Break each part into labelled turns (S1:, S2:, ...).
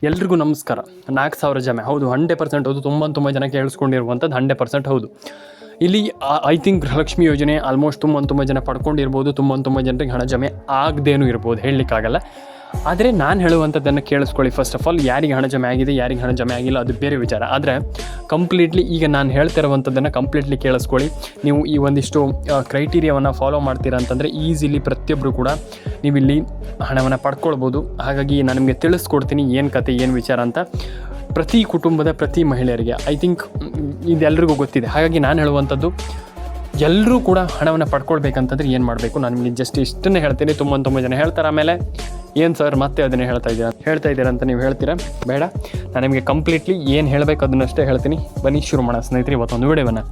S1: ಎಲ್ರಿಗೂ ನಮಸ್ಕಾರ. 4,000 ಜಮೆ ಹೌದು, 100% ಹೌದು. ತುಂಬ ಜನ ಕೇಳಿಸ್ಕೊಂಡಿರುವಂಥದ್ದು 100% ಹೌದು. ಇಲ್ಲಿ ಐ ಥಿಂಕ್ ಗೃಹಲಕ್ಷ್ಮಿ ಯೋಜನೆ ಆಲ್ಮೋಸ್ಟ್ ತುಂಬ ಜನ ಪಡ್ಕೊಂಡಿರ್ಬೋದು. ತುಂಬ ಜನರಿಗೆ ಹಣ ಜಮೆ ಆಗದೇನೂ ಇರ್ಬೋದು, ಹೇಳಲಿಕ್ಕಾಗಲ್ಲ. ಆದರೆ ನಾನು ಹೇಳುವಂಥದ್ದನ್ನು ಕೇಳಿಸ್ಕೊಳ್ಳಿ. ಫಸ್ಟ್ ಆಫ್ ಆಲ್, ಯಾರಿಗೆ ಹಣ ಜಮೆ ಆಗಿದೆ, ಯಾರಿಗೆ ಹಣ ಜಮೆ ಆಗಿಲ್ಲ, ಅದು ಬೇರೆ ವಿಚಾರ. ಆದರೆ ಕಂಪ್ಲೀಟ್ಲಿ ಈಗ ನಾನು ಹೇಳ್ತಿರುವಂಥದ್ದನ್ನು ಕಂಪ್ಲೀಟ್ಲಿ ಕೇಳಿಸ್ಕೊಳ್ಳಿ. ನೀವು ಈ ಒಂದಿಷ್ಟು ಕ್ರೈಟೀರಿಯಾವನ್ನು ಫಾಲೋ ಮಾಡ್ತೀರಾ ಅಂತಂದರೆ ಈಸಿಲಿ ಪ್ರತಿಯೊಬ್ಬರು ಕೂಡ ನೀವಿಲ್ಲಿ ಹಣವನ್ನು ಪಡ್ಕೊಳ್ಬೋದು. ಹಾಗಾಗಿ ನಾನು ನಿಮಗೆ ತಿಳಿಸ್ಕೊಡ್ತೀನಿ ಏನು ಕತೆ, ಏನು ವಿಚಾರ ಅಂತ. ಪ್ರತಿ ಕುಟುಂಬದ ಪ್ರತಿ ಮಹಿಳೆಯರಿಗೆ ಐ ಥಿಂಕ್ ಇದೆಲ್ಲರಿಗೂ ಗೊತ್ತಿದೆ. ಹಾಗಾಗಿ ನಾನು ಹೇಳುವಂಥದ್ದು, ಎಲ್ಲರೂ ಕೂಡ ಹಣವನ್ನು ಪಡ್ಕೊಳ್ಬೇಕಂತಂದ್ರೆ ಏನು ಮಾಡಬೇಕು, ನಾನು ನಿಮಗೆ ಜಸ್ಟ್ ಇಷ್ಟನ್ನೇ ಹೇಳ್ತೀನಿ. ತುಂಬ ಜನ ಹೇಳ್ತಾರೆ, ಆಮೇಲೆ ಏನು ಸರ್ ಮತ್ತೆ ಅದನ್ನೇ ಹೇಳ್ತಾ ಇದ್ದೀರಾ ಅಂತ ನೀವು ಹೇಳ್ತೀರಾ. ಬೇಡ, ನಾನು ನಿಮಗೆ ಕಂಪ್ಲೀಟ್ಲಿ ಏನು ಹೇಳಬೇಕು ಅದನ್ನಷ್ಟೇ ಹೇಳ್ತೀನಿ. ಬನ್ನಿ ಶುರು ಮಾಡೋಣ ಸ್ನೇಹಿತರೆ ಇವತ್ತೊಂದು ವಿಡಿಯೋವನ್ನು.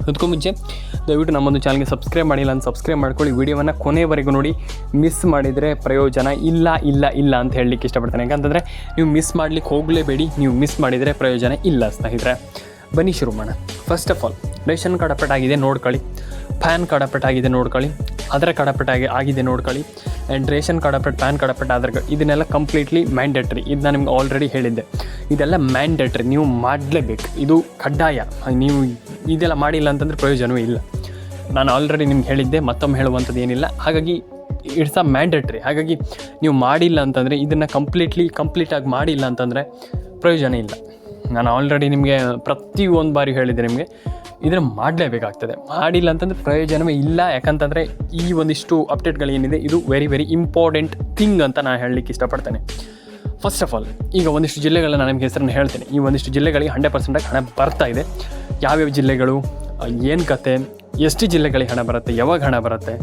S1: ಅದಕ್ಕೂ ಮುಂಚೆ ದಯವಿಟ್ಟು ನಮ್ಮೊಂದು ಚಾನಲ್ಗೆ ಸಬ್ಸ್ಕ್ರೈಬ್ ಮಾಡಿಲ್ಲ ಅಂತ ಸಬ್ಸ್ಕ್ರೈಬ್ ಮಾಡ್ಕೊಳ್ಳಿ. ವಿಡಿಯೋವನ್ನು ಕೊನೆವರೆಗೂ ನೋಡಿ. ಮಿಸ್ ಮಾಡಿದರೆ ಪ್ರಯೋಜನ ಇಲ್ಲ ಅಂತ ಹೇಳಲಿಕ್ಕೆ ಇಷ್ಟಪಡ್ತೇನೆ. ಯಾಕಂತಂದರೆ ನೀವು ಮಿಸ್ ಮಾಡಲಿಕ್ಕೆ ಹೋಗಲೇಬೇಡಿ, ನೀವು ಮಿಸ್ ಮಾಡಿದರೆ ಪ್ರಯೋಜನ ಇಲ್ಲ ಸ್ನೇಹಿತರೆ. ಬನ್ನಿ ಶುರು ಮಾಡೋಣ. First of all, ration card update ಆಗಿದೆ ನೋಡ್ಕೊಳ್ಳಿ, ಪ್ಯಾನ್ ಕಾರ್ಡ್ ಅಪ್ಡೇಟ್ ಆಗಿದೆ ನೋಡ್ಕೊಳ್ಳಿ, ಆಧಾರ್ ಕಾರ್ಡ್ ಅಪ್ಡೇಟ್ ಆಗಿದೆ ನೋಡ್ಕೊಳ್ಳಿ. And ration card update, PAN card update, Aadhaar card, ಇದನ್ನೆಲ್ಲ ಕಂಪ್ಲೀಟ್ಲಿ ಮ್ಯಾಂಡೇಟ್ರಿ. ಇದು ನಾನು ನಿಮ್ಗೆ ಆಲ್ರೆಡಿ ಹೇಳಿದ್ದೆ, ಇದೆಲ್ಲ ಮ್ಯಾಂಡೇಟ್ರಿ, ನೀವು ಮಾಡಲೇಬೇಕು, ಇದು ಕಡ್ಡಾಯ. ನೀವು ಇದೆಲ್ಲ ಮಾಡಿಲ್ಲ ಅಂತಂದರೆ ಪ್ರಯೋಜನವೂ ಇಲ್ಲ. ನಾನು ಆಲ್ರೆಡಿ ನಿಮ್ಗೆ ಹೇಳಿದ್ದೆ, ಮತ್ತೊಮ್ಮೆ ಹೇಳುವಂಥದ್ದು ಏನಿಲ್ಲ. ಹಾಗಾಗಿ ಇಟ್ಸ್ ಅ ಮ್ಯಾಂಡೇಟ್ರಿ. ಹಾಗಾಗಿ ನೀವು ಮಾಡಿಲ್ಲ ಅಂತಂದರೆ, ಇದನ್ನು ಕಂಪ್ಲೀಟಾಗಿ ಮಾಡಿಲ್ಲ ಅಂತಂದರೆ ಪ್ರಯೋಜನ ಇಲ್ಲ. ನಾನು ಆಲ್ರೆಡಿ ನಿಮಗೆ ಪ್ರತಿಯೊಂದು ಬಾರಿ ಹೇಳಿದ್ದೆ ನಿಮಗೆ, ಇದನ್ನು ಮಾಡಲೇಬೇಕಾಗ್ತದೆ. ಮಾಡಿಲ್ಲ ಅಂತಂದರೆ ಪ್ರಯೋಜನವೇ ಇಲ್ಲ. ಯಾಕಂತಂದರೆ ಈ ಒಂದಿಷ್ಟು ಅಪ್ಡೇಟ್ಗಳೇನಿದೆ ಇದು ವೆರಿ ಇಂಪಾರ್ಟೆಂಟ್ ಥಿಂಗ್ ಅಂತ ನಾನು ಹೇಳಲಿಕ್ಕೆ ಇಷ್ಟಪಡ್ತೇನೆ. ಫಸ್ಟ್ ಆಫ್ ಆಲ್, ಈಗ ಒಂದಿಷ್ಟು ಜಿಲ್ಲೆಗಳನ್ನ ನಾನು ನಿಮಗೆ ಹೆಸರನ್ನು ಹೇಳ್ತೇನೆ. ಈ ಒಂದಿಷ್ಟು ಜಿಲ್ಲೆಗಳಿಗೆ 100% ಹಣ ಬರ್ತಾ ಇದೆ. ಯಾವ್ಯಾವ ಜಿಲ್ಲೆಗಳು, ಏನು ಕತೆ, ಎಷ್ಟು ಜಿಲ್ಲೆಗಳಿಗೆ ಹಣ ಬರುತ್ತೆ, ಯಾವಾಗ ಹಣ ಬರುತ್ತೆ,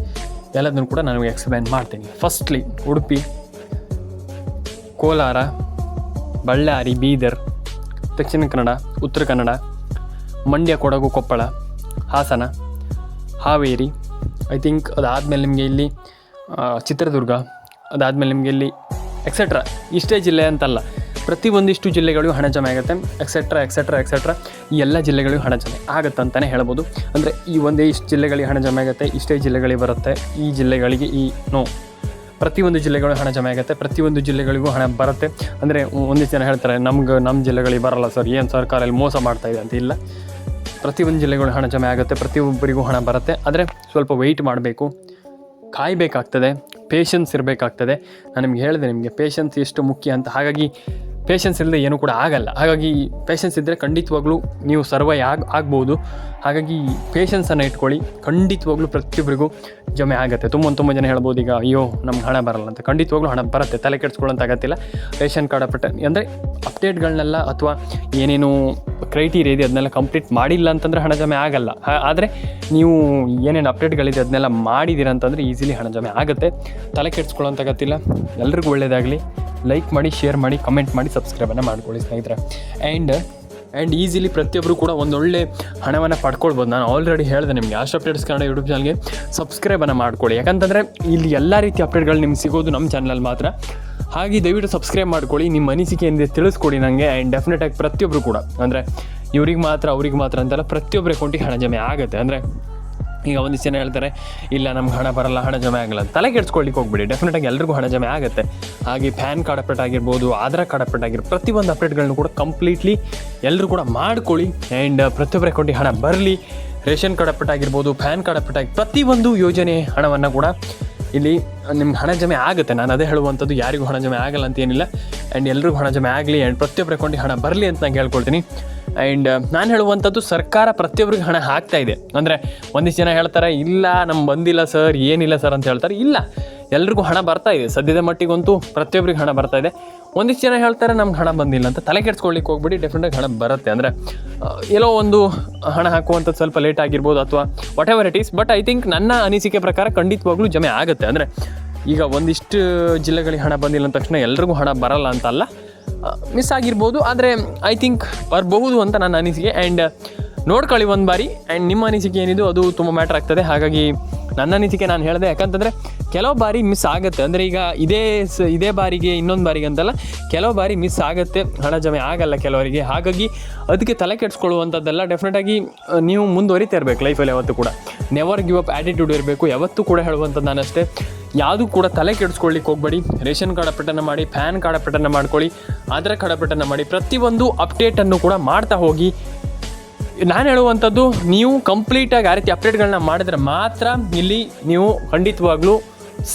S1: ಎಲ್ಲದನ್ನು ಕೂಡ ನಾನು ಎಕ್ಸ್ಪ್ಲೈನ್ ಮಾಡ್ತೀನಿ. Firstly Udupi, Kolar, Ballari, Bidar, Dakshina Kannada, Uttara Kannada, Mandya, Kodagu, Koppal, Hassan, Haveri, I think ಅದಾದಮೇಲೆ ನಿಮಗೆ ಇಲ್ಲಿ ಚಿತ್ರದುರ್ಗ, ಅದಾದಮೇಲೆ ನಿಮಗೆ ಇಲ್ಲಿ ಎಕ್ಸೆಟ್ರಾ. ಇಷ್ಟೇ ಜಿಲ್ಲೆ ಅಂತಲ್ಲ, ಪ್ರತಿಯೊಂದಿಷ್ಟು ಜಿಲ್ಲೆಗಳಿಗೂ ಹಣ ಜಮೆ ಆಗುತ್ತೆ. ಎಕ್ಸೆಟ್ರಾ ಈ ಎಲ್ಲ ಜಿಲ್ಲೆಗಳಿಗೂ ಹಣ ಜಮೆ ಆಗುತ್ತೆ ಅಂತಲೇ ಹೇಳ್ಬೋದು. ಅಂದರೆ ಈ ಒಂದೇ ಇಷ್ಟು ಜಿಲ್ಲೆಗಳಿಗೆ ಹಣ ಜಮೆ ಆಗುತ್ತೆ, ಇಷ್ಟೇ ಜಿಲ್ಲೆಗಳಿಗೆ ಬರುತ್ತೆ, ಈ ಜಿಲ್ಲೆಗಳಿಗೆ ಪ್ರತಿಯೊಂದು ಜಿಲ್ಲೆಗಳು ಹಣ ಜಮೆ ಆಗುತ್ತೆ, ಪ್ರತಿಯೊಂದು ಜಿಲ್ಲೆಗಳಿಗೂ ಹಣ ಬರುತ್ತೆ. ಅಂದರೆ ಒಂದಿಷ್ಟು ಜನ ಹೇಳ್ತಾರೆ, ನಮ್ಮ ಜಿಲ್ಲೆಗಳಿಗೆ ಬರಲ್ಲ ಸರ್, ಏನು ಸರ್ಕಾರ ಅಲ್ಲಿ ಮೋಸ ಮಾಡ್ತಾಯಿದೆ ಅಂತ. ಇಲ್ಲ, ಪ್ರತಿಯೊಂದು ಜಿಲ್ಲೆಗಳು ಹಣ ಜಮೆ ಆಗುತ್ತೆ, ಪ್ರತಿಯೊಬ್ಬರಿಗೂ ಹಣ ಬರುತ್ತೆ. ಆದರೆ ಸ್ವಲ್ಪ ವೆಯ್ಟ್ ಮಾಡಬೇಕು, ಕಾಯಬೇಕಾಗ್ತದೆ, ಪೇಷನ್ಸ್ ಇರಬೇಕಾಗ್ತದೆ. ನಾನು ನಿಮ್ಗೆ ಹೇಳಿದೆ, ನಿಮಗೆ ಪೇಷನ್ಸ್ ಎಷ್ಟು ಮುಖ್ಯ ಅಂತ. ಹಾಗಾಗಿ ಪೇಷನ್ಸ್ ಇಲ್ಲದೆ ಏನೂ ಕೂಡ ಆಗಲ್ಲ. ಹಾಗಾಗಿ ಪೇಷನ್ಸ್ ಇದ್ದರೆ ಖಂಡಿತವಾಗ್ಲೂ ನೀವು ಸರ್ವೈ ಆಗ್ಬೋದು. ಹಾಗಾಗಿ ಪೇಷನ್ಸನ್ನು ಇಟ್ಕೊಳ್ಳಿ, ಖಂಡಿತವಾಗ್ಲೂ ಪ್ರತಿಯೊಬ್ಬರಿಗೂ ಜಮೆ ಆಗುತ್ತೆ. ತುಂಬ ಜನ ಹೇಳ್ಬೋದು ಈಗ, ಅಯ್ಯೋ ನಮ್ಗೆ ಹಣ ಬರಲ್ಲ ಅಂತ. ಖಂಡಿತವಾಗ್ಲೂ ಹಣ ಬರುತ್ತೆ, ತಲೆ ಕೆಡಿಸ್ಕೊಳ್ಳೋಂಥ ಅಗತ್ಯಿಲ್ಲ. ರೇಷನ್ ಕಾರ್ಡ್ ಅಂದರೆ ಅಪ್ಡೇಟ್ಗಳನ್ನೆಲ್ಲ ಅಥವಾ ಏನೇನು ಕ್ರೈಟೀರಿಯಾ ಇದೆ ಅದನ್ನೆಲ್ಲ ಕಂಪ್ಲೀಟ್ ಮಾಡಿಲ್ಲ ಅಂತಂದರೆ ಹಣ ಜಮೆ ಆಗಲ್ಲ. ಆದರೆ ನೀವು ಏನೇನು ಅಪ್ಡೇಟ್ಗಳಿದೆ ಅದನ್ನೆಲ್ಲ ಮಾಡಿದ್ದೀರ ಅಂತಂದರೆ ಈಸಿಲಿ ಹಣ ಜಮೆ ಆಗುತ್ತೆ. ತಲೆ ಕೆಡಿಸ್ಕೊಳ್ಳೋಂಥ ಅಗತ್ಯಿಲ್ಲ. ಎಲ್ರಿಗೂ ಒಳ್ಳೆಯದಾಗಲಿ. ಲೈಕ್ ಮಾಡಿ, ಶೇರ್ ಮಾಡಿ, ಕಮೆಂಟ್ ಮಾಡಿ, ಸಬ್ಸ್ಕ್ರೈಬನ್ನು ಮಾಡ್ಕೊಳ್ಳಿ ಸ್ನೇಹಿತರೆ. ಆ್ಯಂಡ್ ಈಸಿಲಿ ಪ್ರತಿಯೊಬ್ಬರು ಕೂಡ ಒಂದೊಳ್ಳೆ ಹಣವನ್ನು ಪಡ್ಕೊಳ್ಬೋದು. ನಾನು ಆಲ್ರೆಡಿ ಹೇಳಿದೆ ನಿಮಗೆ, ಆಶ್ ಅಪ್ಡೇಟ್ಸ್ ಕನ್ನಡ ಯೂಟ್ಯೂಬ್ ಚಾನಲ್ಗೆ ಸಬ್ಸ್ಕ್ರೈಬನ್ನು ಮಾಡ್ಕೊಳ್ಳಿ. ಯಾಕಂತಂದರೆ ಇಲ್ಲಿ ಎಲ್ಲ ರೀತಿಯ ಅಪ್ಡೇಟ್ಗಳು ನಿಮ್ಗೆ ಸಿಗೋದು ನಮ್ಮ ಚಾನಲಲ್ಲಿ ಮಾತ್ರ. ಹಾಗೆ ದಯವಿಟ್ಟು ಸಬ್ಸ್ಕ್ರೈಬ್ ಮಾಡ್ಕೊಳ್ಳಿ, ನಿಮ್ಮ ಅನಿಸಿಕೆ ಏನಿದೆ ತಿಳಿಸ್ಕೊಡಿ ನನಗೆ. ಆ್ಯಂಡ್ ಡೆಫಿನೆಟಾಗಿ ಪ್ರತಿಯೊಬ್ಬರು ಕೂಡ, ಅಂದರೆ ಅವ್ರಿಗೆ ಮಾತ್ರ ಅಂತೆಲ್ಲ ಪ್ರತಿಯೊಬ್ಬರ ಅಕೌಂಟಿಗೆ ಹಣ ಜಮೆ ಆಗುತ್ತೆ. ಅಂದರೆ ಈಗ ಒಂದಿಷ್ಟು ಜನ ಹೇಳ್ತಾರೆ, ಇಲ್ಲ ನಮ್ಗೆ ಹಣ ಬರಲ್ಲ, ಹಣ ಜಮೆ ಆಗಲ್ಲ ಅಂತ. ತಲೆ ಕೆಡಿಸ್ಕೊಳ್ಳಿಕ್ಕೆ ಹೋಗ್ಬಿಡಿ, ಡೆಫಿನೆಟಾಗಿ ಎಲ್ರಿಗೂ ಹಣ ಜಮೆ ಆಗುತ್ತೆ. ಹಾಗೆ ಪ್ಯಾನ್ ಕಾರ್ಡ್ ಅಪ್ಡೇಟ್ ಆಗಿರ್ಬೋದು, ಆಧಾರ್ ಕಾರ್ಡ್ ಅಪ್ಡೇಟ್ ಆಗಿರ್ಬೋದು, ಪ್ರತಿಯೊಂದು ಅಪ್ಡೇಟ್ಗಳನ್ನು ಕೂಡ ಕಂಪ್ಲೀಟ್ಲಿ ಎಲ್ಲರೂ ಕೂಡ ಮಾಡ್ಕೊಳ್ಳಿ. ಆ್ಯಂಡ್ ಪ್ರತಿಯೊಬ್ಬರ ಅಕೌಂಟಿಗೆ ಹಣ ಬರಲಿ. ರೇಷನ್ ಕಾರ್ಡ್ ಅಪ್ಡೇಟ್ ಆಗಿರ್ಬೋದು, ಪ್ಯಾನ್ ಕಾರ್ಡ್ ಅಪ್ಡೇಟ್ ಪ್ರತಿಯೊಂದು ಯೋಜನೆ ಹಣವನ್ನು ಕೂಡ ಇಲ್ಲಿ ನಿಮ್ಗೆ ಹಣ ಜಮೆ ಆಗುತ್ತೆ. ನಾನು ಅದೇ ಹೇಳುವಂಥದ್ದು, ಯಾರಿಗೂ ಹಣ ಜಮೆ ಆಗಲ್ಲ ಅಂತ ಏನಿಲ್ಲ. ಆ್ಯಂಡ್ ಎಲ್ರಿಗೂ ಹಣ ಜಮೆ ಆಗಲಿ, ಆ್ಯಂಡ್ ಪ್ರತಿಯೊಬ್ಬರ ಅಕೌಂಟಿಗೆ ಹಣ ಬರಲಿ ಅಂತ ನಾನು ಹೇಳ್ಕೊಳ್ತೀನಿ. ಆ್ಯಂಡ್ ನಾನು ಹೇಳುವಂಥದ್ದು, ಸರ್ಕಾರ ಪ್ರತಿಯೊಬ್ಬರಿಗೆ ಹಣ ಹಾಕ್ತಾ ಇದೆ. ಅಂದರೆ ಒಂದಿಷ್ಟು ಜನ ಹೇಳ್ತಾರೆ, ಇಲ್ಲ ನಮ್ಗೆ ಬಂದಿಲ್ಲ ಸರ್, ಏನಿಲ್ಲ ಸರ್ ಅಂತ ಹೇಳ್ತಾರೆ. ಇಲ್ಲ, ಎಲ್ರಿಗೂ ಹಣ ಬರ್ತಾ ಇದೆ. ಸದ್ಯದ ಮಟ್ಟಿಗಂತೂ ಪ್ರತಿಯೊಬ್ಬರಿಗೆ ಹಣ ಬರ್ತಾ ಇದೆ. ಒಂದಿಷ್ಟು ಜನ ಹೇಳ್ತಾರೆ ನಮ್ಗೆ ಹಣ ಬಂದಿಲ್ಲ ಅಂತ. ತಲೆ ಕೆಡಿಸ್ಕೊಳ್ಳಿಕ್ಕೆ ಹೋಗ್ಬಿಡಿ, ಡೆಫಿನೆಟಾಗಿ ಹಣ ಬರುತ್ತೆ. ಅಂದರೆ ಎಲ್ಲೋ ಒಂದು ಹಣ ಹಾಕುವಂಥದ್ದು ಸ್ವಲ್ಪ ಲೇಟ್ ಆಗಿರ್ಬೋದು ಅಥವಾ what ever it is. But I think ನನ್ನ ಅನಿಸಿಕೆ ಪ್ರಕಾರ ಖಂಡಿತವಾಗ್ಲೂ ಜಮೆ ಆಗುತ್ತೆ. ಅಂದರೆ ಈಗ ಒಂದಿಷ್ಟು ಜಿಲ್ಲೆಗಳಿಗೆ ಹಣ ಬಂದಿಲ್ಲ ಅಂದ ತಕ್ಷಣ ಎಲ್ರಿಗೂ ಹಣ ಬರಲ್ಲ ಅಂತಲ್ಲ, ಮಿಸ್ ಆಗಿರ್ಬೋದು. ಆದರೆ ಐ ಥಿಂಕ್ ಬರಬಹುದು ಅಂತ ನನ್ನ ಅನಿಸಿಕೆ. ಆ್ಯಂಡ್ ನೋಡ್ಕೊಳ್ಳಿ ಒಂದು ಬಾರಿ. ಆ್ಯಂಡ್ ನಿಮ್ಮ ಅನಿಸಿಕೆ ಏನಿದು ಅದು ತುಂಬ ಮ್ಯಾಟ್ರ್ ಆಗ್ತದೆ. ಹಾಗಾಗಿ ನನ್ನ ಅನಿಸಿಕೆ ನಾನು ಹೇಳಿದೆ. ಯಾಕಂತಂದರೆ ಕೆಲವು ಬಾರಿ ಮಿಸ್ ಆಗುತ್ತೆ. ಅಂದರೆ ಈಗ ಇದೇ ಬಾರಿಗೆ ಇನ್ನೊಂದು ಬಾರಿಗೆ ಅಂತಲ್ಲ, ಕೆಲವು ಬಾರಿ ಮಿಸ್ ಆಗುತ್ತೆ, ಹಣ ಜಮೆ ಆಗಲ್ಲ ಕೆಲವರಿಗೆ. ಹಾಗಾಗಿ ಅದಕ್ಕೆ ತಲೆ ಕೆಡಿಸ್ಕೊಳ್ಳುವಂಥದ್ದೆಲ್ಲ. ಡೆಫಿನೆಟಾಗಿ ನೀವು ಮುಂದುವರಿತಾ ಇರಬೇಕು ಲೈಫಲ್ಲಿ. ಯಾವತ್ತೂ ಕೂಡ ನೆವರ್ ಗಿವ್ ಅಪ್ ಆ್ಯಟಿಟ್ಯೂಡ್ ಇರಬೇಕು. ಯಾವತ್ತೂ ಕೂಡ ಹೇಳುವಂಥದ್ದು ನಾನಷ್ಟೇ, ಯಾವುದು ಕೂಡ ತಲೆ ಕೆಡಿಸ್ಕೊಳ್ಳಿಕ್ಕೆ ಹೋಗಬೇಡಿ. ರೇಷನ್ ಕಾರ್ಡ್ ಅಪ್ಡೇಟನ್ನು ಮಾಡಿ, ಪ್ಯಾನ್ ಕಾರ್ಡ್ ಅಪ್ಡೇಟನ್ನು ಮಾಡ್ಕೊಳ್ಳಿ, ಆಧಾರ್ ಕಾರ್ಡ್ ಅಪ್ಡೇಟನ್ನು ಮಾಡಿ. ಪ್ರತಿಯೊಂದು ಅಪ್ಡೇಟನ್ನು ಕೂಡ ಮಾಡ್ತಾ ಹೋಗಿ. ನಾನು ಹೇಳುವಂಥದ್ದು, ನೀವು ಕಂಪ್ಲೀಟಾಗಿ ಆ ರೀತಿ ಅಪ್ಡೇಟ್ಗಳನ್ನ ಮಾಡಿದ್ರೆ ಮಾತ್ರ ಇಲ್ಲಿ ನೀವು ಖಂಡಿತವಾಗ್ಲೂ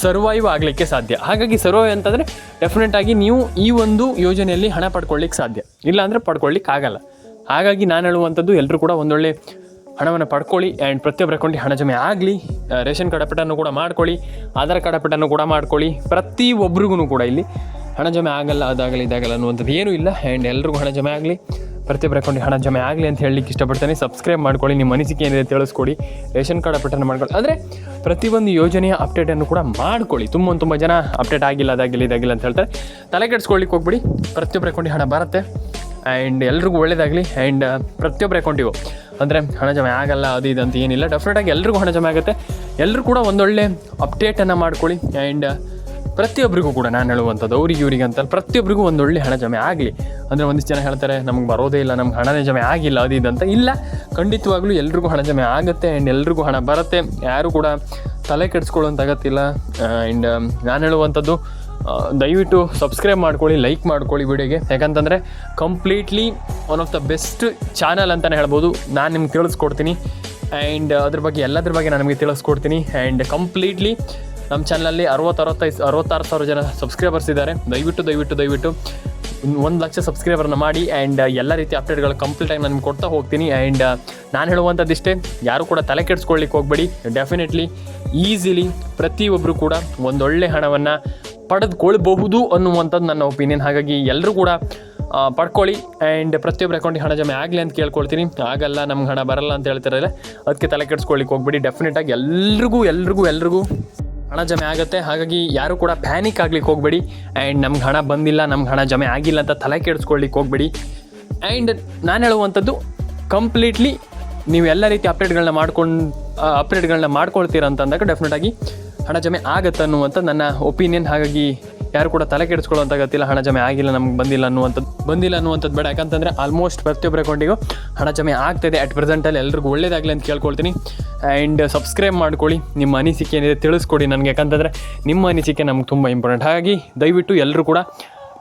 S1: ಸರ್ವೈವ್ ಆಗಲಿಕ್ಕೆ ಸಾಧ್ಯ. ಹಾಗಾಗಿ ಸರ್ವೈವ್ ಅಂತಂದರೆ ಡೆಫಿನೆಟಾಗಿ ನೀವು ಈ ಒಂದು ಯೋಜನೆಯಲ್ಲಿ ಹಣ ಪಡ್ಕೊಳ್ಳಿಕ್ಕೆ ಸಾಧ್ಯ, ಇಲ್ಲಾಂದರೆ ಪಡ್ಕೊಳ್ಳಿಕ್ಕೆ ಆಗಲ್ಲ. ಹಾಗಾಗಿ ನಾನು ಹೇಳುವಂಥದ್ದು, ಎಲ್ಲರೂ ಕೂಡ ಒಂದೊಳ್ಳೆ ಹಣವನ್ನು ಪಡ್ಕೊಳ್ಳಿ ಆ್ಯಂಡ್ ಪ್ರತಿಯೊಬ್ಬರ ಅಕೌಂಟಿಗೆ ಹಣ ಜಮೆ ಆಗಲಿ. ರೇಷನ್ ಕಾರ್ಡ್ ಅಪ್ಡೇಟನ್ನು ಕೂಡ ಮಾಡ್ಕೊಳ್ಳಿ, ಆಧಾರ್ ಕಾರ್ಡ್ ಅಪ್ಡೇಟನ್ನು ಕೂಡ ಮಾಡ್ಕೊಳ್ಳಿ. ಪ್ರತಿಯೊಬ್ಬರಿಗೂ ಕೂಡ ಇಲ್ಲಿ ಹಣ ಜಮೆ ಆಗಲ್ಲ, ಅದಾಗಲ್ಲ ಇದಾಗಲ್ಲ ಅನ್ನುವಂಥದ್ದು ಏನೂ ಇಲ್ಲ. ಆ್ಯಂಡ್ ಎಲ್ರಿಗೂ ಹಣ ಜಮೆ ಆಗಲಿ, ಪ್ರತಿಯೊಬ್ಬರ ಅಕೌಂಟಿಗೆ ಹಣ ಜಮೆ ಆಗಲಿ ಅಂತ ಹೇಳಲಿಕ್ಕೆ ಇಷ್ಟಪಡ್ತೇನೆ. ಸಬ್ಸ್ಕ್ರೈಬ್ ಮಾಡ್ಕೊಳ್ಳಿ, ನಿಮ್ಮ ಅನಿಸಿಕೆ ಏನಿದೆ ತಿಳಿಸ್ಕೊಡಿ. ರೇಷನ್ ಕಾರ್ಡ್ ಅಪ್ಡೇಟನ್ನು ಮಾಡ್ಕೊಳ್ಳಿ. ಅಂದರೆ ಪ್ರತಿಯೊಂದು ಯೋಜನೆಯ ಅಪ್ಡೇಟನ್ನು ಕೂಡ ಮಾಡ್ಕೊಳ್ಳಿ. ತುಂಬ ಜನ ಅಪ್ಡೇಟ್ ಆಗಿಲ್ಲ, ಅದಾಗಿಲ್ಲ ಅಂತ ಹೇಳ್ತಾರೆ. ತಲೆ ಕೆಡಿಸ್ಕೊಳ್ಳಿಕ್ಕೆ ಹೋಗ್ಬಿಡಿ. ಪ್ರತಿಯೊಬ್ಬರ ಅಕೌಂಟಿಗೆ ಹಣ ಬರುತ್ತೆ ಆ್ಯಂಡ್ ಎಲ್ರಿಗೂ ಒಳ್ಳೆಯದಾಗಲಿ. ಆ್ಯಂಡ್ ಪ್ರತಿಯೊಬ್ಬರ ಅಕೌಂಟಿಗೂ ಅಂದರೆ ಹಣ ಜಮೆ ಆಗಲ್ಲ ಅದು ಇದು ಅಂತ ಏನಿಲ್ಲ, ಡೆಫಿನೆಟಾಗಿ ಎಲ್ರಿಗೂ ಹಣ ಜಮೆ ಆಗುತ್ತೆ. ಎಲ್ಲರೂ ಕೂಡ ಒಂದೊಳ್ಳೆ ಅಪ್ಡೇಟನ್ನು ಮಾಡ್ಕೊಳ್ಳಿ. ಆ್ಯಂಡ್ ಪ್ರತಿಯೊಬ್ಬರಿಗೂ ಕೂಡ ನಾನು ಹೇಳುವಂಥದ್ದು, ಅವ್ರಿಗೆ ಇವ್ರಿಗೆ ಅಂತ ಪ್ರತಿಯೊಬ್ಬರಿಗೂ ಒಂದೊಳ್ಳೆ ಹಣ ಜಮೆ ಆಗಲಿ. ಅಂದರೆ ಒಂದಿಷ್ಟು ಜನ ಹೇಳ್ತಾರೆ ನಮ್ಗೆ ಬರೋದೇ ಇಲ್ಲ, ನಮ್ಗೆ ಹಣನೇ ಜಮೆ ಆಗಿಲ್ಲ ಅದು ಇದು ಅಂತ. ಇಲ್ಲ, ಖಂಡಿತವಾಗ್ಲೂ ಎಲ್ರಿಗೂ ಹಣ ಜಮೆ ಆಗುತ್ತೆ ಆ್ಯಂಡ್ ಎಲ್ರಿಗೂ ಹಣ ಬರುತ್ತೆ. ಯಾರೂ ಕೂಡ ತಲೆ ಕೆಡಿಸ್ಕೊಳ್ಳೋಂಥ ಅಗತ್ತಿಲ್ಲ. ಆ್ಯಂಡ್ ನಾನು ಹೇಳುವಂಥದ್ದು, ದಯವಿಟ್ಟು ಸಬ್ಸ್ಕ್ರೈಬ್ ಮಾಡ್ಕೊಳ್ಳಿ, ಲೈಕ್ ಮಾಡ್ಕೊಳ್ಳಿ ವಿಡಿಯೋಗೆ. ಯಾಕಂತಂದರೆ completely one of the best channel ಅಂತಲೇ ಹೇಳ್ಬೋದು. ನಾನು ನಿಮ್ಗೆ ತಿಳಿಸ್ಕೊಡ್ತೀನಿ ಆ್ಯಂಡ್ ಅದ್ರ ಬಗ್ಗೆ ಎಲ್ಲದ್ರ ಬಗ್ಗೆ ನಾನು ನಿಮಗೆ ತಿಳಿಸ್ಕೊಡ್ತೀನಿ. ಆ್ಯಂಡ್ ಕಂಪ್ಲೀಟ್ಲಿ ನಮ್ಮ ಚಾನಲಲ್ಲಿ 66 ಸಾವಿರ ಜನ ಸಬ್ಸ್ಕ್ರೈಬರ್ಸ್ ಇದ್ದಾರೆ. ದಯವಿಟ್ಟು 1 ಲಕ್ಷ ಸಬ್ಸ್ಕ್ರೈಬರ್ನ ಮಾಡಿ. ಆ್ಯಂಡ್ ಎಲ್ಲ ರೀತಿ ಅಪ್ಡೇಟ್ಗಳು ಕಂಪ್ಲೀಟಾಗಿ ನಾನು ನಿಮ್ಗೆ ಕೊಡ್ತಾ ಹೋಗ್ತೀನಿ. ಆ್ಯಂಡ್ ನಾನು ಹೇಳುವಂಥದ್ದಿಷ್ಟೇ, ಯಾರು ಕೂಡ ತಲೆ ಕೆಡಿಸ್ಕೊಳ್ಳಿಕ್ಕೆ ಹೋಗಬೇಡಿ. ಡೆಫಿನೆಟ್ಲಿ ಈಸಿಲಿ ಪ್ರತಿಯೊಬ್ಬರು ಕೂಡ ಒಂದೊಳ್ಳೆ ಹಣವನ್ನು ಪಡೆದುಕೊಳ್ಬಹುದು ಅನ್ನುವಂಥದ್ದು ನನ್ನ ಒಪಿನಿಯನ್. ಹಾಗಾಗಿ ಎಲ್ಲರೂ ಕೂಡ ಪಡ್ಕೊಳ್ಳಿ ಆ್ಯಂಡ್ ಪ್ರತಿಯೊಬ್ಬರ ಅಕೌಂಟಿಗೆ ಹಣ ಜಮೆ ಆಗಲಿ ಅಂತ ಕೇಳ್ಕೊಳ್ತೀನಿ. ಆಗಲ್ಲ, ನಮ್ಗೆ ಹಣ ಬರಲ್ಲ ಅಂತ ಹೇಳ್ತಿರಲ್ಲ, ಅದಕ್ಕೆ ತಲೆ ಕೆಡಿಸ್ಕೊಳ್ಳಿಕ್ಕೆ ಹೋಗ್ಬೇಡಿ. ಡೆಫಿನೆಟಾಗಿ ಎಲ್ರಿಗೂ ಹಣ ಜಮೆ ಆಗುತ್ತೆ. ಹಾಗಾಗಿ ಯಾರು ಕೂಡ ಪ್ಯಾನಿಕ್ ಆಗ್ಲಿಕ್ಕೆ ಹೋಗಬೇಡಿ. ಆ್ಯಂಡ್ ನಮ್ಗೆ ಹಣ ಬಂದಿಲ್ಲ, ನಮ್ಗೆ ಹಣ ಜಮೆ ಆಗಿಲ್ಲ ಅಂತ ತಲೆ ಕೆಡಿಸ್ಕೊಳ್ಳಿಕ್ಕೆ ಹೋಗಬೇಡಿ. ಆ್ಯಂಡ್ ನಾನು ಹೇಳುವಂಥದ್ದು, ಕಂಪ್ಲೀಟ್ಲಿ ನೀವು ಎಲ್ಲ ರೀತಿ ಅಪ್ಡೇಟ್ಗಳನ್ನ ಮಾಡ್ಕೊಳ್ತೀರ ಅಂತಂದಾಗ ಡೆಫಿನೆಟಾಗಿ ಹಣ ಜಮೆ ಆಗುತ್ತೆ ಅನ್ನುವಂಥ ನನ್ನ ಒಪಿನಿಯನ್. ಹಾಗಾಗಿ ಯಾರು ಕೂಡ ತಲೆ ಕೆಡಿಸ್ಕೊಳ್ಳೋಂಥ ಗೊತ್ತಿಲ್ಲ, ಹಣ ಜಮೆ ಆಗಿಲ್ಲ, ನಮ್ಗೆ ಬಂದಿಲ್ಲ ಅನ್ನುವಂಥದ್ದು ಬೇಡ. ಯಾಕಂತಂದರೆ ಆಲ್ಮೋಸ್ಟ್ ಪ್ರತಿಯೊಬ್ಬರ ಅಕೌಂಟಿಗೂ ಹಣ ಜಮೆ ಆಗ್ತಾಯಿದೆ ಅಟ್ ಪ್ರೆಸೆಂಟಲ್ಲಿ. ಎಲ್ರಿಗೂ ಒಳ್ಳೇದಾಗಲಿ ಅಂತ ಕೇಳ್ಕೊಳ್ತೀನಿ. ಆ್ಯಂಡ್ ಸಬ್ಸ್ಕ್ರೈಬ್ ಮಾಡ್ಕೊಳ್ಳಿ, ನಿಮ್ಮ ಅನಿಸಿಕೆ ಏನಿದೆ ತಿಳಿಸ್ಕೊಡಿ ನನಗೆ. ಯಾಕಂತಂದರೆ ನಿಮ್ಮ ಅನಿಸಿಕೆ ನಮ್ಗೆ ತುಂಬ ಇಂಪಾರ್ಟೆಂಟ್. ಹಾಗಾಗಿ ದಯವಿಟ್ಟು ಎಲ್ಲರೂ ಕೂಡ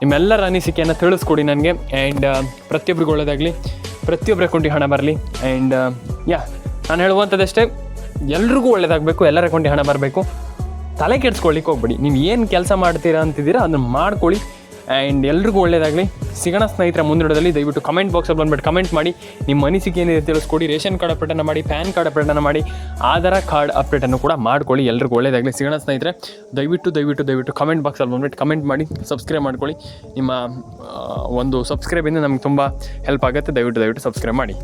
S1: ನಿಮ್ಮೆಲ್ಲರ ಅನಿಸಿಕೆಯನ್ನು ತಿಳಿಸ್ಕೊಡಿ ನನಗೆ. ಆ್ಯಂಡ್ ಪ್ರತಿಯೊಬ್ಬರಿಗೂ ಒಳ್ಳೇದಾಗಲಿ, ಪ್ರತಿಯೊಬ್ಬರ ಅಕೌಂಟಿಗೆ ಹಣ ಬರಲಿ. ಆ್ಯಂಡ್ ನಾನು ಹೇಳುವಂಥದ್ದಷ್ಟೇ, ಎಲ್ರಿಗೂ ಒಳ್ಳೇದಾಗಬೇಕು, ಎಲ್ಲರ ಅಕೌಂಟಿಗೆ ಹಣ ಬರಬೇಕು. ತಲೆ ಕೆಡಿಸ್ಕೊಳ್ಳಿಕ್ಕೆ ಹೋಗ್ಬೇಡಿ. ನೀವು ಏನು ಕೆಲಸ ಮಾಡ್ತೀರಾ ಅಂತಿದ್ದೀರಾ ಅದನ್ನು ಮಾಡ್ಕೊಳ್ಳಿ. ಆ್ಯಂಡ್ ಎಲ್ರಿಗೂ ಒಳ್ಳೇದಾಗಲಿ. ಸಿಗೋಣ ಸ್ನೇಹಿತರ ಮುಂದಿಡೋದಲ್ಲಿ. ದಯವಿಟ್ಟು ಕಮೆಂಟ್ ಬಾಕ್ಸಲ್ಲಿ ಬಂದುಬಿಟ್ಟು ಕಮೆಂಟ್ ಮಾಡಿ, ನಿಮ್ಮ ಅನಿಸಿಕೆ ಏನಿದೆ ತಿಳಿಸ್ಕೊಡಿ. ರೇಷನ್ ಕಾರ್ಡ್ ಅಪ್ಡೇಟನ್ನು ಮಾಡಿ, ಪ್ಯಾನ್ ಕಾರ್ಡ್ ಅಪ್ಡೇಟನ್ನು ಮಾಡಿ, ಆಧಾರ್ ಕಾರ್ಡ್ ಅಪ್ಡೇಟನ್ನು ಕೂಡ ಮಾಡ್ಕೊಳ್ಳಿ. ಎಲ್ರಿಗೂ ಒಳ್ಳೇದಾಗಲಿ. ಸಿಗೋಣ ಸ್ನೇಹಿತರೆ. ದಯವಿಟ್ಟು ಕಮೆಂಟ್ ಬಾಕ್ಸಲ್ಲಿ ಬಂದುಬಿಟ್ಟು ಕಮೆಂಟ್ ಮಾಡಿ, ಸಬ್ಸ್ಕ್ರೈಬ್ ಮಾಡ್ಕೊಳ್ಳಿ. ನಿಮ್ಮ ಒಂದು ಸಬ್ಸ್ಕ್ರೈಬಿಂದ ನಮಗೆ ತುಂಬ ಹೆಲ್ಪ್ ಆಗುತ್ತೆ. ದಯವಿಟ್ಟು ಸಬ್ಸ್ಕ್ರೈಬ್ ಮಾಡಿ.